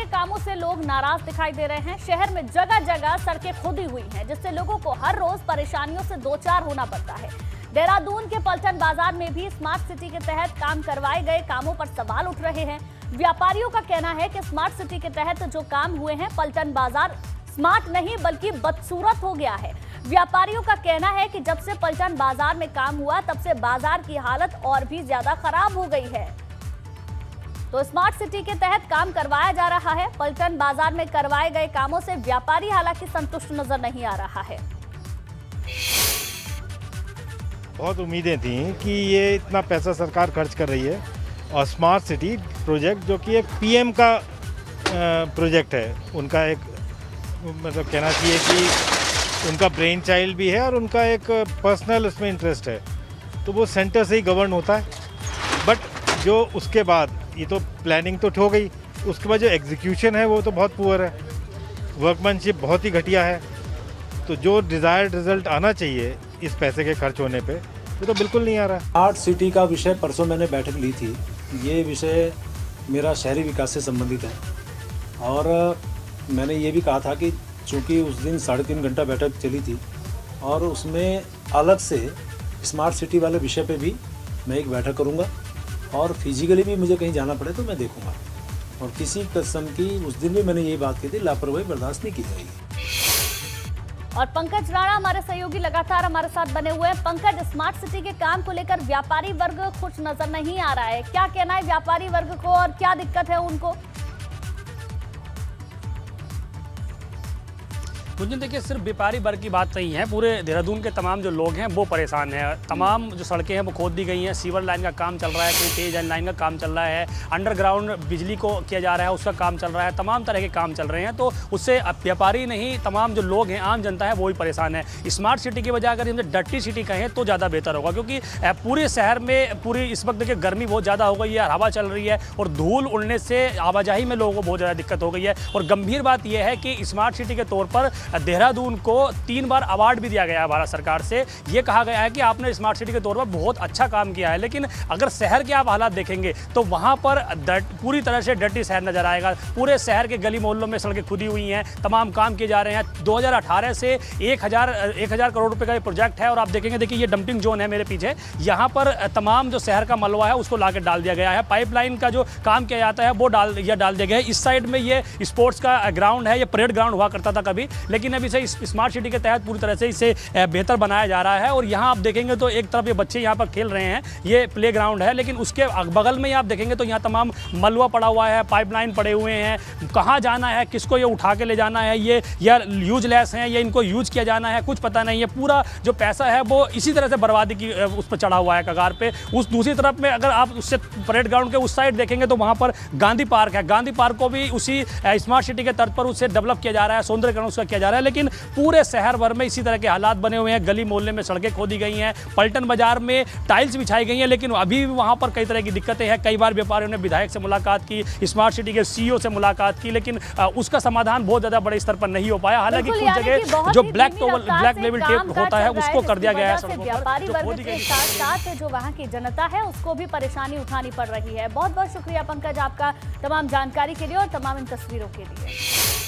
के कामों से लोग नाराज दिखाई दे रहे हैं। शहर में जगह जगह सड़कें खुदी हुई हैं, जिससे लोगों को हर रोज परेशानियों से दो चार होना पड़ता है। देहरादून के पलटन बाजार में भी स्मार्ट सिटी के तहत काम करवाए गए कामों पर सवाल उठ रहे हैं। व्यापारियों का कहना है कि स्मार्ट सिटी के तहत जो काम हुए हैं, पलटन बाजार स्मार्ट नहीं बल्कि बदसूरत हो गया है। व्यापारियों का कहना है कि जब से पलटन बाजार में काम हुआ तब से बाजार की हालत और भी ज्यादा खराब हो गई है। तो स्मार्ट सिटी के तहत काम करवाया जा रहा है। पलटन बाजार में करवाए गए कामों से व्यापारी हालांकि संतुष्ट नजर नहीं आ रहा है। बहुत उम्मीदें थी कि ये इतना पैसा सरकार खर्च कर रही है और स्मार्ट सिटी प्रोजेक्ट जो कि एक पीएम का प्रोजेक्ट है, उनका एक मतलब कहना चाहिए कि उनका ब्रेन चाइल्ड भी है और उनका एक पर्सनल उसमें इंटरेस्ट है, तो वो सेंटर से ही गवर्न होता है। बट जो उसके बाद ये तो प्लानिंग तो हो गई, उसके बाद जो एग्जीक्यूशन है वो तो बहुत पुअर है, वर्कमैनशिप बहुत ही घटिया है। तो जो डिज़ायर्ड रिजल्ट आना चाहिए इस पैसे के खर्च होने पे वो तो बिल्कुल नहीं आ रहा है। स्मार्ट सिटी का विषय परसों मैंने बैठक ली थी। ये विषय मेरा शहरी विकास से संबंधित है और मैंने ये भी कहा था कि चूँकि उस दिन 3.5 घंटा बैठक चली थी और उसमें अलग से स्मार्ट सिटी वाले विषय पे भी मैं एक बैठक करूँगा और फिजिकली भी मुझे कहीं जाना पड़े तो मैं देखूँगा। और किसी किस्म की उस दिन भी मैंने यही बात की थी, लापरवाही बर्दाश्त नहीं की जाएगी। और पंकज राणा हमारे सहयोगी लगातार हमारे साथ बने हुए हैं। पंकज, स्मार्ट सिटी के काम को लेकर व्यापारी वर्ग खुश नजर नहीं आ रहा है, क्या कहना है व्यापारी वर्ग को और क्या दिक्कत है उनको? मुझे देखिए, सिर्फ व्यापारी वर्ग की बात नहीं है, पूरे देहरादून के तमाम जो लोग हैं वो परेशान हैं। तमाम जो सड़कें हैं वो खोद दी गई हैं, सीवर लाइन का काम चल रहा है, कहीं तेज लाइन का काम चल रहा है, अंडरग्राउंड बिजली को किया जा रहा है उसका काम चल रहा है, तमाम तरह के काम चल रहे हैं। तो उससे व्यापारी नहीं, तमाम जो लोग हैं, आम जनता है, वो ही परेशान है। स्मार्ट सिटी की वजह अगर हम डर्टी सिटी कहें तो ज़्यादा बेहतर होगा, क्योंकि पूरे शहर में पूरी इस वक्त देखिए गर्मी बहुत ज़्यादा हो गई है, हवा चल रही है और धूल उड़ने से आवाजाही में लोगों को बहुत ज़्यादा दिक्कत हो गई है। और गंभीर बात यह है कि स्मार्ट सिटी के तौर पर देहरादून को 3 बार अवार्ड भी दिया गया है भारत सरकार से। ये कहा गया है कि आपने स्मार्ट सिटी के तौर पर बहुत अच्छा काम किया है। लेकिन अगर शहर के आप हालात देखेंगे तो वहां पर पूरी तरह से डर्टी शहर नजर आएगा। पूरे शहर के गली मोहल्लों में सड़कें खुदी हुई हैं, तमाम काम किए जा रहे हैं। 2018 से 1000 करोड़ रुपए का ये प्रोजेक्ट है और आप देखेंगे, देखिए ये डंपिंग जोन है मेरे पीछे, यहाँ पर तमाम जो शहर का मलबा है उसको लाकर डाल दिया गया है। पाइपलाइन का जो काम किया जाता है वो डाल दिया गया है। इस साइड में ये स्पोर्ट्स का ग्राउंड है, ये परेड ग्राउंड हुआ करता था कभी, लेकिन अभी से स्मार्ट सिटी के तहत पूरी तरह से इसे बेहतर बनाया जा रहा है। और यहाँ आप देखेंगे तो एक तरफ ये बच्चे यहाँ पर खेल रहे हैं, ये प्ले ग्राउंड है, लेकिन उसके बगल में आप देखेंगे तो यहाँ तमाम मलबा पड़ा हुआ है, पाइपलाइन पड़े हुए हैं। कहाँ जाना है, किसको ये उठा के ले जाना है, ये या यूजलेस हैं, ये इनको यूज किया जाना है, कुछ पता नहीं है। पूरा जो पैसा है वो इसी तरह से बर्बादी की उस पर चढ़ा हुआ है कगार पे। उस दूसरी तरफ में अगर आप उससे परेड ग्राउंड के उस साइड देखेंगे तो वहाँ पर गांधी पार्क है। गांधी पार्क को भी उसी स्मार्ट सिटी के तर्ज पर उससे डेवलप किया जा रहा है, सौंदर्यकरण उसका किया जा रहा है। लेकिन पूरे शहर भर में इसी तरह के हालात बने हुए हैं। गली मोहल्ले में सड़कें खोदी गई हैं, पलटन बाजार में टाइल्स बिछाई गई हैं, लेकिन अभी भी वहां पर कई तरह की दिक्कतें हैं। कई बार व्यापारियों ने विधायक से मुलाकात की, स्मार्ट सिटी के सीईओ से मुलाकात की, लेकिन उसका समाधान बहुत ज्यादा बड़े स्तर पर नहीं हो पाया। हालांकि कुछ जगह जो ब्लैक लेवल टेप होता है उसको कर दिया गया है। व्यापारी वर्ग के साथ साथ जो वहाँ की जनता है उसको भी परेशानी उठानी पड़ रही है। बहुत बहुत शुक्रिया पंकज आपका तमाम जानकारी के लिए और तमाम इन तस्वीरों के लिए।